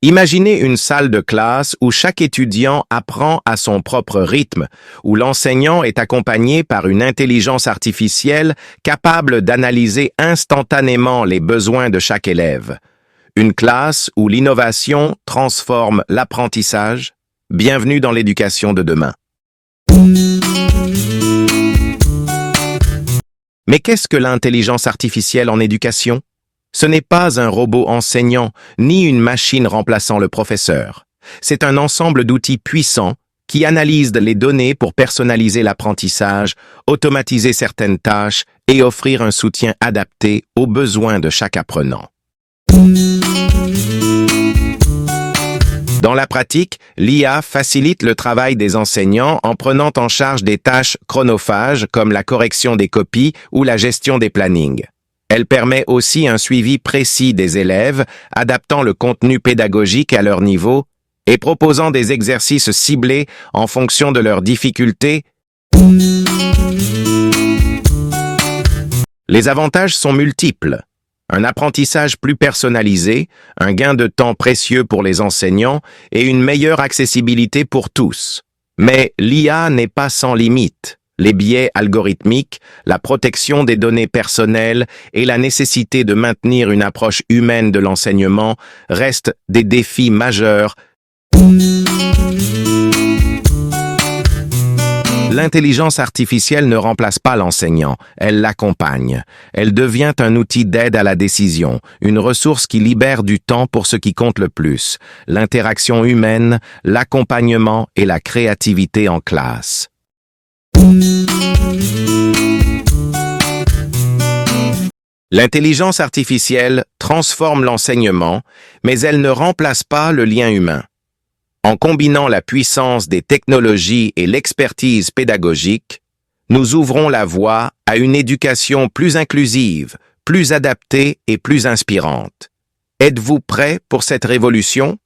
Imaginez une salle de classe où chaque étudiant apprend à son propre rythme, où l'enseignant est accompagné par une intelligence artificielle capable d'analyser instantanément les besoins de chaque élève. Une classe où l'innovation transforme l'apprentissage. Bienvenue dans l'éducation de demain. Mais qu'est-ce que l'intelligence artificielle en éducation? Ce n'est pas un robot enseignant, ni une machine remplaçant le professeur. C'est un ensemble d'outils puissants qui analysent les données pour personnaliser l'apprentissage, automatiser certaines tâches et offrir un soutien adapté aux besoins de chaque apprenant. Dans la pratique, l'IA facilite le travail des enseignants en prenant en charge des tâches chronophages comme la correction des copies ou la gestion des plannings. Elle permet aussi un suivi précis des élèves, adaptant le contenu pédagogique à leur niveau et proposant des exercices ciblés en fonction de leurs difficultés. Les avantages sont multiples. Un apprentissage plus personnalisé, un gain de temps précieux pour les enseignants et une meilleure accessibilité pour tous. Mais l'IA n'est pas sans limite. Les biais algorithmiques, la protection des données personnelles et la nécessité de maintenir une approche humaine de l'enseignement restent des défis majeurs. L'intelligence artificielle ne remplace pas l'enseignant, elle l'accompagne. Elle devient un outil d'aide à la décision, une ressource qui libère du temps pour ce qui compte le plus, l'interaction humaine, l'accompagnement et la créativité en classe. L'intelligence artificielle transforme l'enseignement, mais elle ne remplace pas le lien humain. En combinant la puissance des technologies et l'expertise pédagogique, nous ouvrons la voie à une éducation plus inclusive, plus adaptée et plus inspirante. Êtes-vous prêt pour cette révolution?